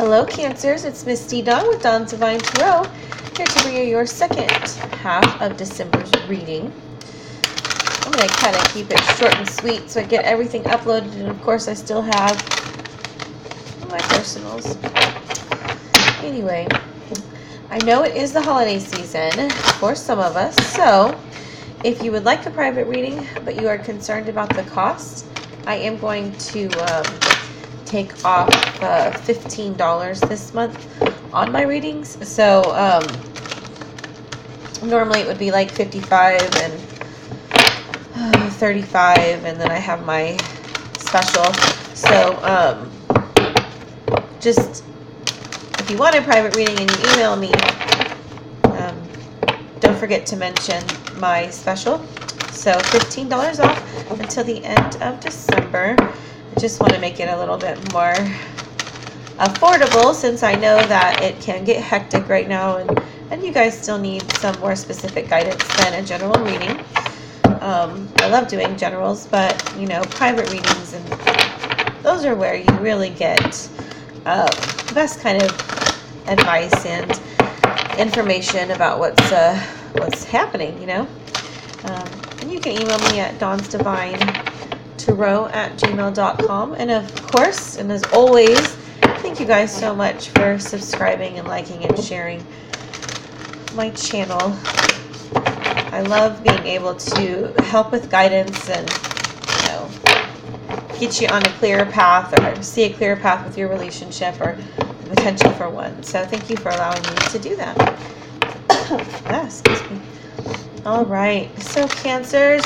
Hello Cancers, it's Misty Dawn with Dawn's Divine Tarot, here to bring you your second half of December's reading. I'm going to kind of keep it short and sweet so I get everything uploaded, and of course I still have my personals. Anyway, I know it is the holiday season for some of us, so if you would like a private reading but you are concerned about the cost, I am going to take off $15 this month on my readings. So normally it would be like $55 and $35, and then I have my special. So just if you want a private reading and you email me, don't forget to mention my special. So $15 off until the end of December. I just want to make it a little bit more affordable, since I know that it can get hectic right now, and you guys still need some more specific guidance than a general reading. I love doing generals, but you know, private readings, and those are where you really get the best kind of advice and information about what's happening, you know. And you can email me at dawnsdivinetarot@gmail.com. And of course, and as always, thank you guys so much for subscribing and liking and sharing my channel. I love being able to help with guidance and, you know, get you on a clearer path, or see a clearer path with your relationship or the potential for one. So thank you for allowing me to do that. Excuse me. All right, so Cancers,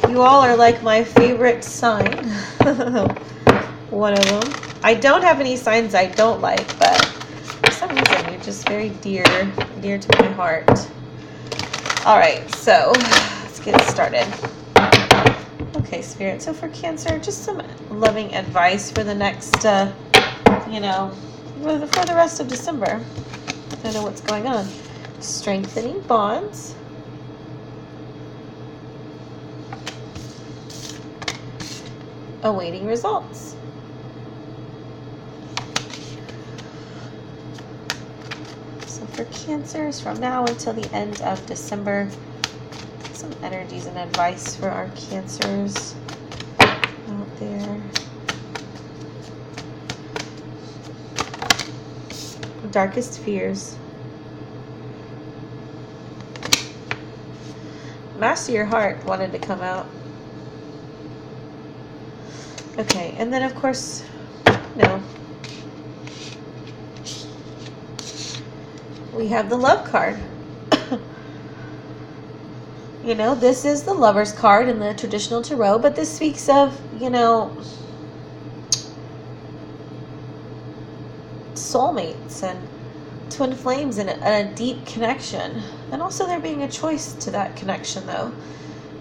you all are like my favorite sign. One of them. I don't have any signs I don't like, but for some reason you're just very dear to my heart. All right, so let's get started. Okay, Spirit. So for Cancer, just some loving advice for the next, you know, for the rest of December. I don't know what's going on. Strengthening bonds. Awaiting results. So for Cancers, from now until the end of December, some energies and advice for our Cancers out there. Darkest fears. Master your heart wanted to come out. Okay, and then of course, no. We have the love card. You know, this is the Lover's card in the traditional tarot, but this speaks of, you know, soulmates and twin flames and a deep connection. And also there being a choice to that connection, though.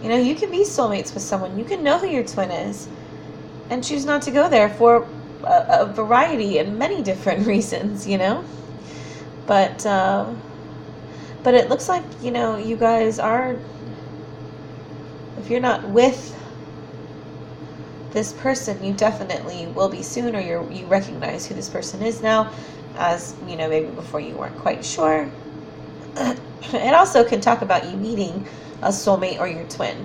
You know, you can be soulmates with someone. You can know who your twin is and choose not to go there for a variety and many different reasons, you know. But it looks like, you know, you guys are, if you're not with this person, you definitely will be soon, or you recognize who this person is now, as, you know, maybe before you weren't quite sure. It also can talk about you meeting a soulmate or your twin.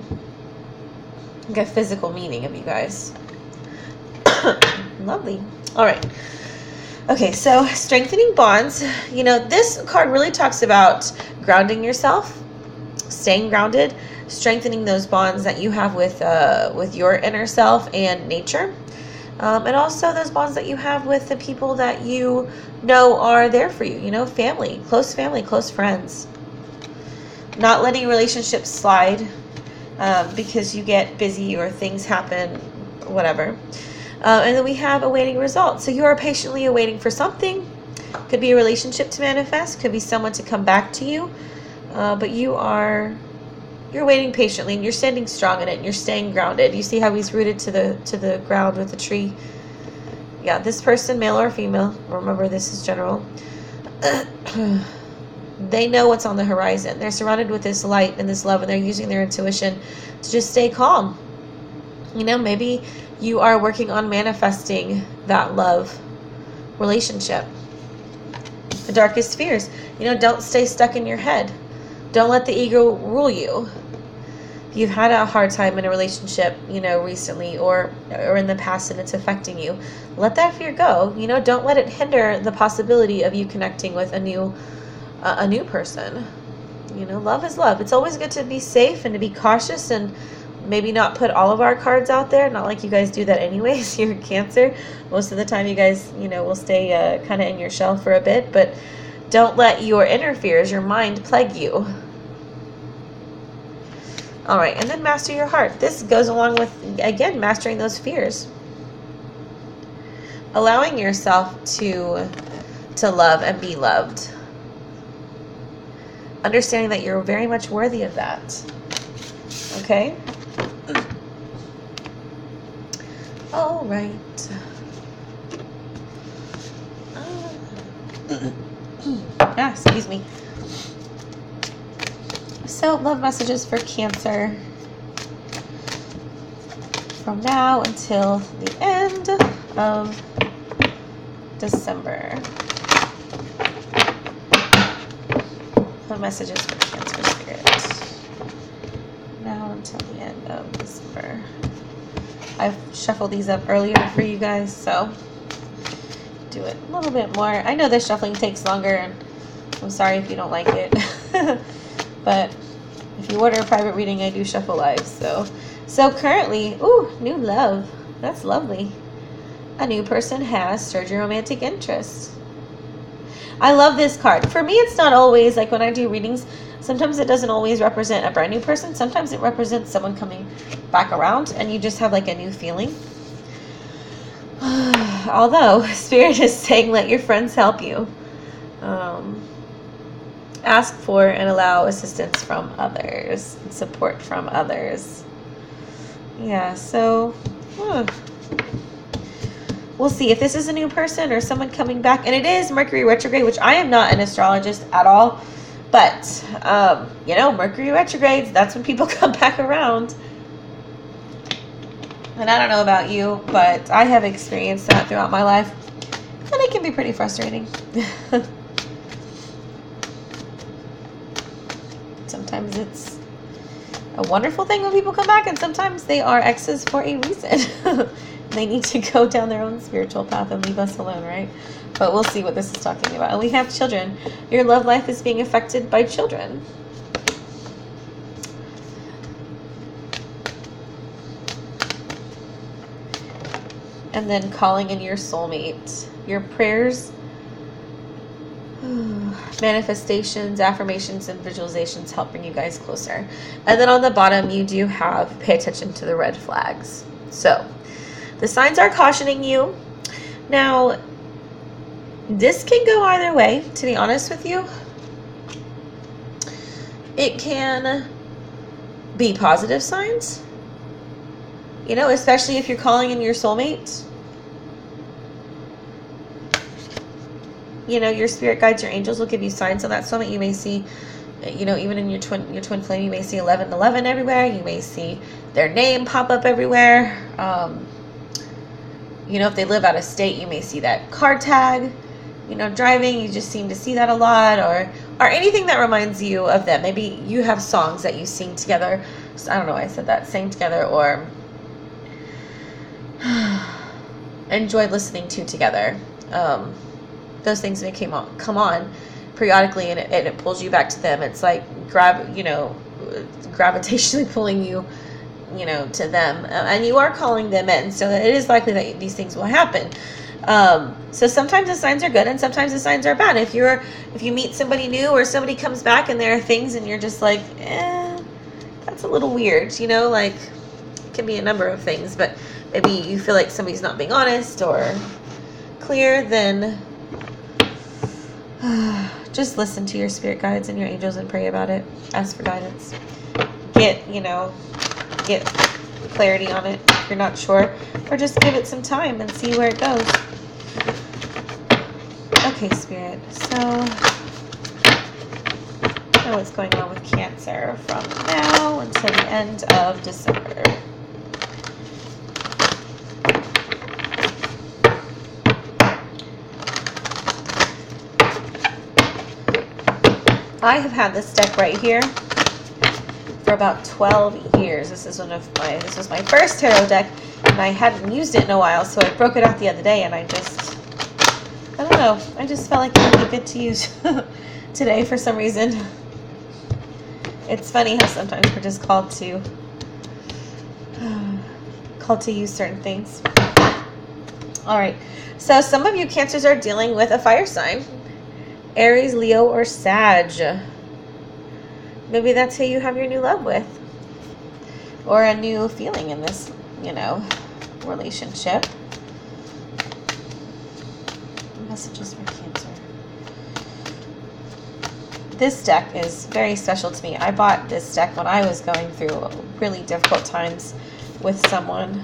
Like a physical meeting of you guys. Lovely. All right. Okay, so strengthening bonds. You know, this card really talks about grounding yourself, staying grounded, strengthening those bonds that you have with your inner self and nature. And also those bonds that you have with the people that you know are there for you. You know, family, close friends. Not letting relationships slide because you get busy or things happen, whatever. And then we have awaiting results. So you are patiently awaiting for something. Could be a relationship to manifest. Could be someone to come back to you. But you're waiting patiently, and you're standing strong in it, and you're staying grounded. You see how he's rooted to the ground with the tree. Yeah, this person, male or female, remember this is general. They know what's on the horizon. They're surrounded with this light and this love, and they're using their intuition to just stay calm. You know, maybe you are working on manifesting that love relationship. The darkest fears. Don't stay stuck in your head. Don't let the ego rule you. If you've had a hard time in a relationship, recently or in the past and it's affecting you, let that fear go. Don't let it hinder the possibility of you connecting with a new person. Love is love. It's always good to be safe and to be cautious and maybe not put all of our cards out there. Not like you guys do that anyways. You're Cancer. Most of the time you guys, will stay kind of in your shell for a bit, but don't let your inner fears, your mind, plague you. All right, and then master your heart. This goes along with, again, mastering those fears. Allowing yourself to love and be loved. Understanding that you're very much worthy of that. Okay? All right. Excuse me. So, love messages for Cancer from now until the end of December. Love messages for Cancer Spirit now until the end of December. I've shuffled these up earlier for you guys, so do it a little bit more. I know this shuffling takes longer, and I'm sorry if you don't like it. But if you order a private reading, I do shuffle live. So currently, ooh, new love. That's lovely. A new person has stirred your romantic interest. I love this card. For me, it's not always, like when I do readings, sometimes it doesn't always represent a brand new person. Sometimes it represents someone coming back around and you just have like a new feeling. Although, Spirit is saying let your friends help you. Ask for and allow assistance from others and support from others. Yeah, so we'll see if this is a new person or someone coming back. And it is Mercury retrograde, which I am not an astrologist at all. But, Mercury retrogrades, that's when people come back around. And I don't know about you, but I have experienced that throughout my life. And it can be pretty frustrating. Sometimes it's a wonderful thing when people come back, and sometimes they are exes for a reason. They need to go down their own spiritual path and leave us alone, right? But we'll see what this is talking about. And we have children. Your love life is being affected by children. And then calling in your soulmate. Your prayers, manifestations, affirmations, and visualizations help bring you guys closer. And then on the bottom, you do have pay attention to the red flags. So the signs are cautioning you. Now, this can go either way, to be honest with you. It can be positive signs, especially if you're calling in your soulmate. Your spirit guides, your angels will give you signs on that soulmate. You may see, even in your twin flame, you may see 1111 everywhere. You may see their name pop up everywhere. If they live out of state, you may see that car tag. Driving, you just seem to see that a lot, or anything that reminds you of them. Maybe you have songs that you sing together. So, I don't know why I said that. Sing together, or enjoy listening to together. Those things may come on periodically, and it pulls you back to them. It's like gravitationally pulling you, to them, and you are calling them in. So it is likely that these things will happen. So sometimes the signs are good, and sometimes the signs are bad. If you meet somebody new, or somebody comes back and there are things, and you're just like, that's a little weird. Like, it can be a number of things, but maybe you feel like somebody's not being honest or clear, then just listen to your spirit guides and your angels and pray about it. Ask for guidance. Get clarity on it if you're not sure, or just give it some time and see where it goes. Okay, Spirit. So, know what's going on with Cancer from now until the end of December. I have had this deck right here for about 12 years. This was my first tarot deck, and I hadn't used it in a while, so I broke it out the other day, and I don't know, I just felt like it would be good to use today for some reason. It's funny how sometimes we're just called to use certain things. All right, so some of you Cancers are dealing with a fire sign. Aries, Leo, or Sag. Maybe that's who you have your new love with, or a new feeling in this, relationship. Messages for Cancer. This deck is very special to me. I bought this deck when I was going through really difficult times with someone.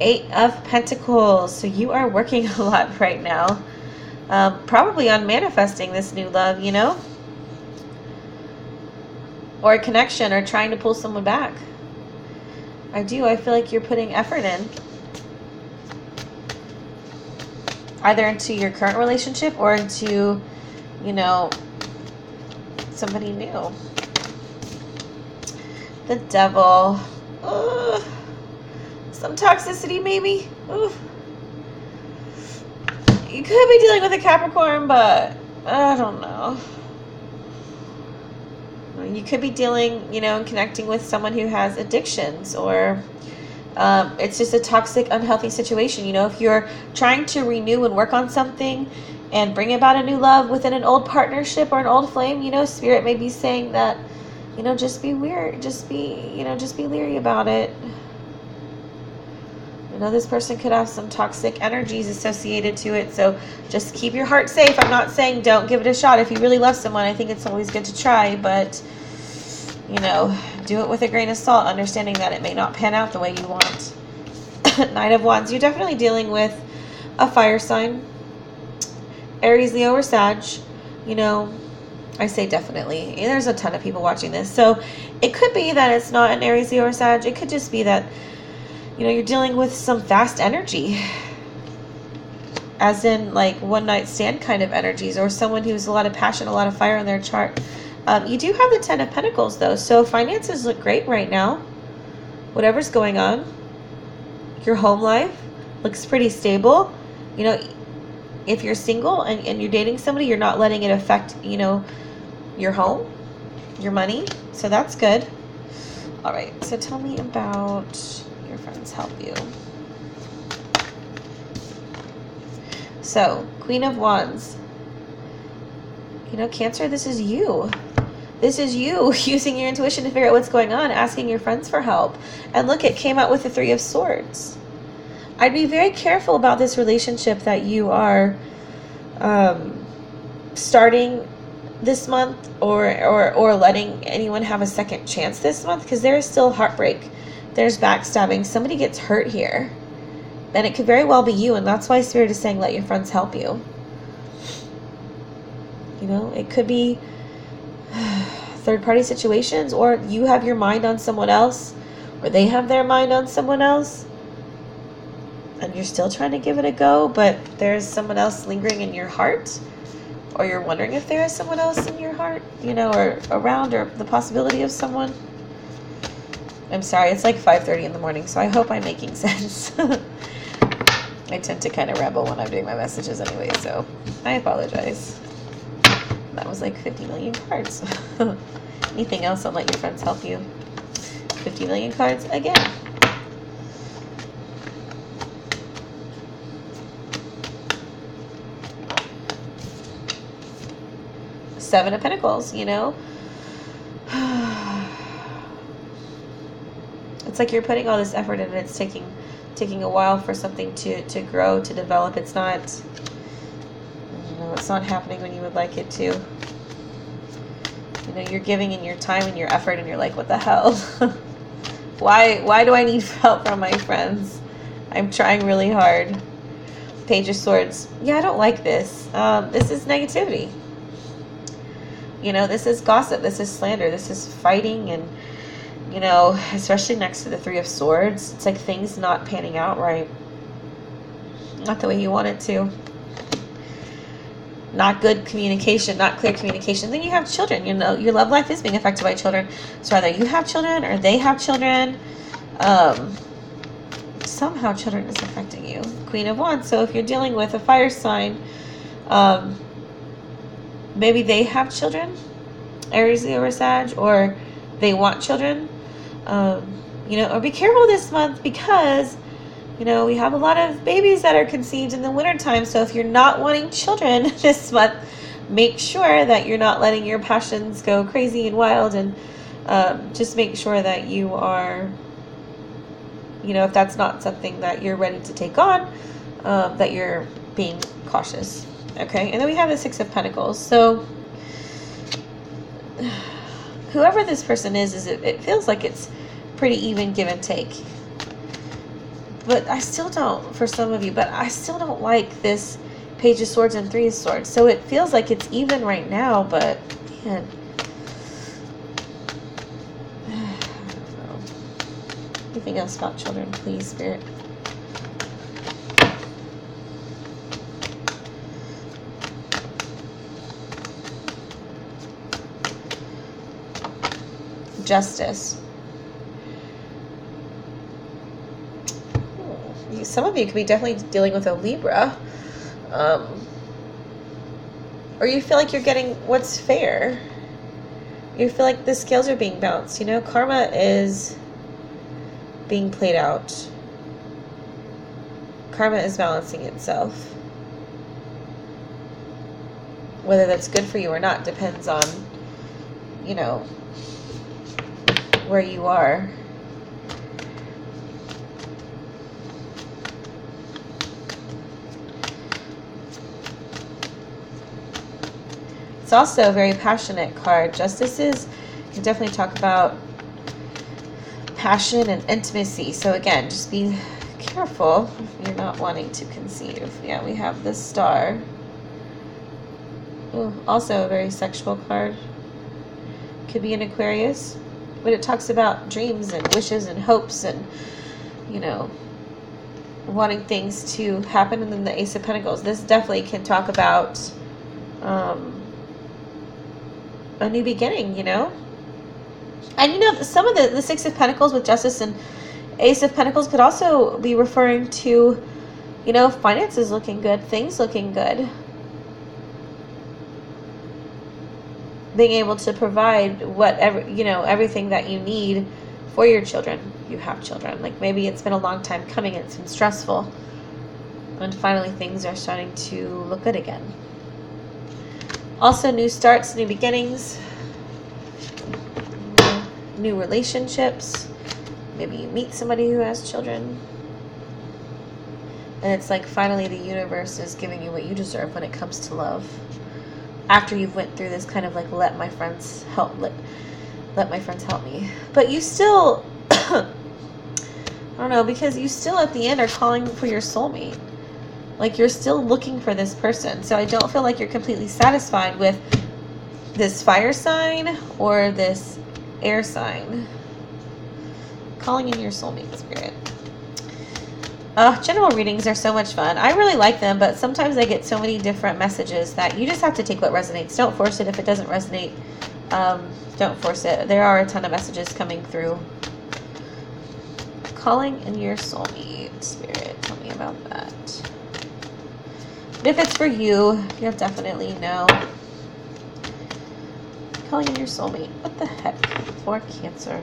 8 of Pentacles. So you are working a lot right now. Probably on manifesting this new love, or a connection, or trying to pull someone back. I feel like you're putting effort in, either into your current relationship or into, somebody new. The Devil. Ugh. Some toxicity, maybe. Ugh. You could be dealing with a Capricorn, but I don't know. You could be dealing, and connecting with someone who has addictions, or it's just a toxic, unhealthy situation. If you're trying to renew and work on something and bring about a new love within an old partnership or an old flame, Spirit may be saying that, just be weird, just be leery about it. This person could have some toxic energies associated to it, so just keep your heart safe. I'm not saying don't give it a shot. If you really love someone, I think it's always good to try, but, do it with a grain of salt, understanding that it may not pan out the way you want. Knight of Wands. You're definitely dealing with a fire sign. Aries, Leo, or Sag. I say definitely. There's a ton of people watching this, so it could be that it's not an Aries, Leo, or Sag. It could just be that you're dealing with some fast energy, as in like one night stand kind of energies, or someone who's a lot of passion, a lot of fire in their chart. You do have the 10 of Pentacles though, so finances look great right now. Whatever's going on, your home life looks pretty stable. If you're single and you're dating somebody, you're not letting it affect, your home, your money. So that's good. All right, so tell me about your friends help you. So, Queen of Wands. Cancer, this is you. This is you using your intuition to figure out what's going on, asking your friends for help. And look, it came out with the 3 of Swords. I'd be very careful about this relationship that you are starting this month, or letting anyone have a second chance this month, because there is still heartbreak. There's backstabbing. Somebody gets hurt here. And it could very well be you, and that's why Spirit is saying let your friends help you. It could be third-party situations, or you have your mind on someone else, or they have their mind on someone else, and you're still trying to give it a go, but there's someone else lingering in your heart, or you're wondering if there is someone else in your heart, or around, or the possibility of someone. I'm sorry, it's like 5:30 in the morning, so I hope I'm making sense. I tend to kind of rebel when I'm doing my messages anyway, so I apologize. That was like 50 million cards. Anything else on let your friends help you? 50 million cards again. Seven of Pentacles, It's like you're putting all this effort in, and it's taking a while for something to grow, to develop. It's not, it's not happening when you would like it to. You're giving in your time and your effort, and you're like, what the hell? Why do I need help from my friends? I'm trying really hard. Page of Swords. Yeah, I don't like this. This is negativity. This is gossip. This is slander. This is fighting, and especially next to the 3 of Swords, it's like things not panning out right. Not the way you want it to. not good communication, not clear communication, then you have children. You know, your love life is being affected by children. So either you have children or they have children. Somehow children is affecting you. Queen of Wands. So if you're dealing with a fire sign, maybe they have children, Aries, Leo, or Sag, or they want children. You know, or be careful this month because, you know, we have a lot of babies that are conceived in the wintertime. So if you're not wanting children this month, make sure that you're not letting your passions go crazy and wild, and just make sure that you are, you know, if that's not something that you're ready to take on, that you're being cautious. Okay, and then we have the Six of Pentacles. So whoever this person is it feels like it's pretty even give and take. But I still don't, for some of you, but I still don't like this Page of Swords and Three of Swords. So it feels like it's even right now, but man, I don't know. Anything else about children, please, Spirit? Justice. Some of you could be definitely dealing with a Libra. Or you feel like you're getting what's fair. You feel like the scales are being balanced. You know, karma is being played out. Karma is balancing itself. Whether that's good for you or not depends on, you know, where you are. It's also a very passionate card. Justices can definitely talk about passion and intimacy. So again, just be careful if you're not wanting to conceive. Yeah, we have the Star. Ooh, also a very sexual card. Could be an Aquarius. But it talks about dreams and wishes and hopes and, you know, wanting things to happen. And then the Ace of Pentacles. This definitely can talk about a new beginning, you know. And you know, some of the Six of Pentacles with Justice and Ace of Pentacles could also be referring to, you know, finances looking good, things looking good, being able to provide whatever, you know, everything that you need for your children. You have children, like maybe it's been a long time coming, it's been stressful, and finally things are starting to look good again. Also, new starts, new beginnings, new relationships. Maybe you meet somebody who has children. And it's like finally the universe is giving you what you deserve when it comes to love. After you've went through this kind of like, let my friends help me. But you still, I don't know, because you still at the end are calling for your soulmate. Like you're still looking for this person. So I don't feel like you're completely satisfied with this fire sign or this air sign. Calling in your soulmate, Spirit. General readings are so much fun. I really like them, but sometimes I get so many different messages that you just have to take what resonates. Don't force it if it doesn't resonate. Don't force it. There are a ton of messages coming through. Calling in your soulmate, Spirit. Tell me about that. If it's for you, you'll definitely know. Calling in your soulmate. What the heck? For Cancer.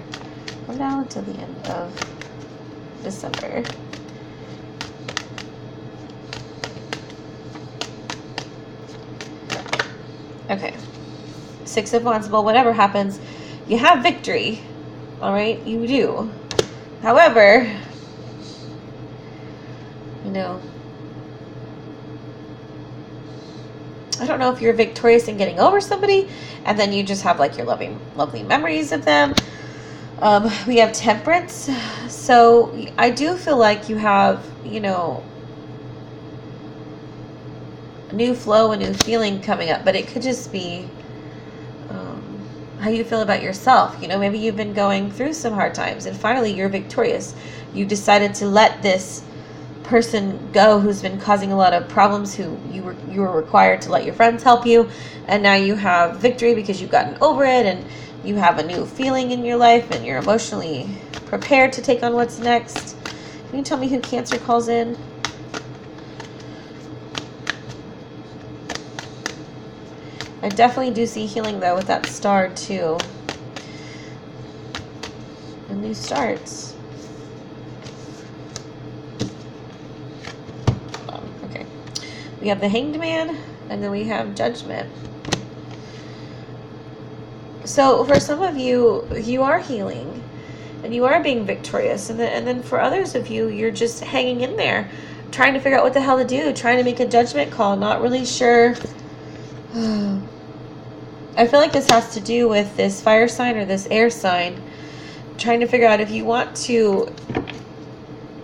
From now until the end of December. Okay. Six of Wands. Well, whatever happens, you have victory. Alright? You do. However, you know, I don't know if you're victorious in getting over somebody and then you just have like your lovely memories of them. We have Temperance. So I do feel like you have, you know, a new flow, a new feeling coming up, but it could just be how you feel about yourself. You know, maybe you've been going through some hard times and finally you're victorious. You decided to let this person go who's been causing a lot of problems, who you were required to let your friends help you, and now you have victory because you've gotten over it and you have a new feeling in your life and you're emotionally prepared to take on what's next. Can you tell me who Cancer calls in? I definitely do see healing though with that star too. And new starts. Okay. We have the Hanged Man and then we have Judgment. So for some of you, you are healing and you are being victorious. And then for others of you, you're just hanging in there, trying to figure out what the hell to do, trying to make a judgment call, not really sure. I feel like this has to do with this fire sign or this air sign, trying to figure out if you want to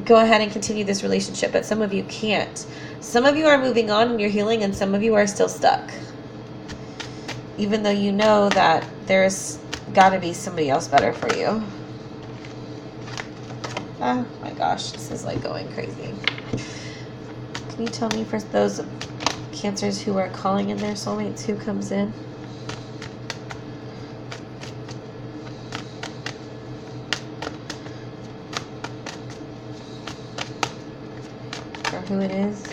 go ahead and continue this relationship, but some of you can't. Some of you are moving on and you're healing, and some of you are still stuck. Even though you know that there's got to be somebody else better for you. Oh my gosh, this is like going crazy. Can you tell me for those Cancers who are calling in their soulmates, who comes in? Or who it is?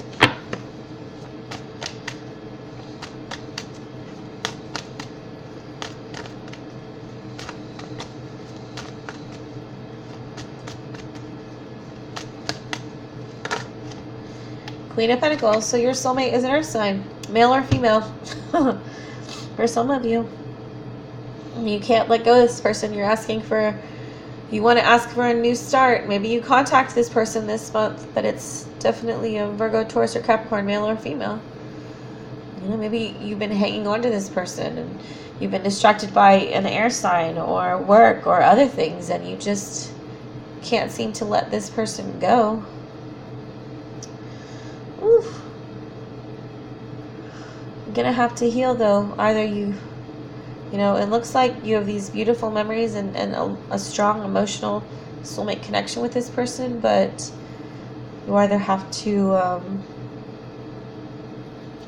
Queen of Pentacles. So your soulmate is an earth sign, male or female. For some of you, you can't let go of this person. You're asking for, you want to ask for a new start. Maybe you contact this person this month, but it's definitely a Virgo, Taurus, or Capricorn, male or female. You know, maybe you've been hanging on to this person and you've been distracted by an air sign or work or other things, and you just can't seem to let this person go. Oof. You're gonna have to heal though. Either you know, it looks like you have these beautiful memories and a strong emotional soulmate connection with this person, but you either have to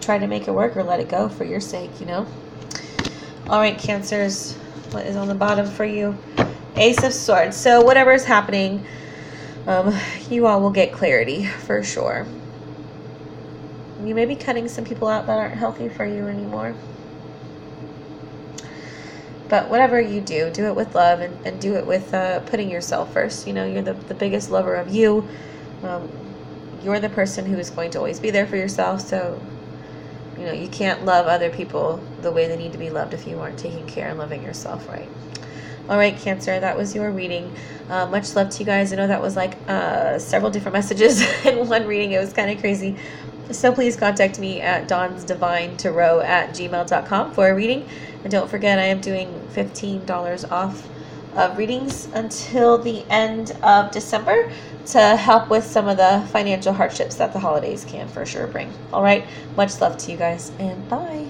try to make it work or let it go for your sake, you know. All right, Cancers, what is on the bottom for you? Ace of Swords. So whatever is happening, you all will get clarity for sure. You may be cutting some people out that aren't healthy for you anymore. But whatever you do, do it with love and do it with putting yourself first. You know, you're the biggest lover of you. You're the person who is going to always be there for yourself. So, you know, you can't love other people the way they need to be loved if you aren't taking care and loving yourself right. All right, Cancer, that was your reading. Much love to you guys. I know that was like several different messages in one reading. It was kind of crazy. So please contact me at dawnsdivinetarot@gmail.com for a reading. And don't forget, I am doing $15 off of readings until the end of December to help with some of the financial hardships that the holidays can for sure bring. All right, much love to you guys, and bye.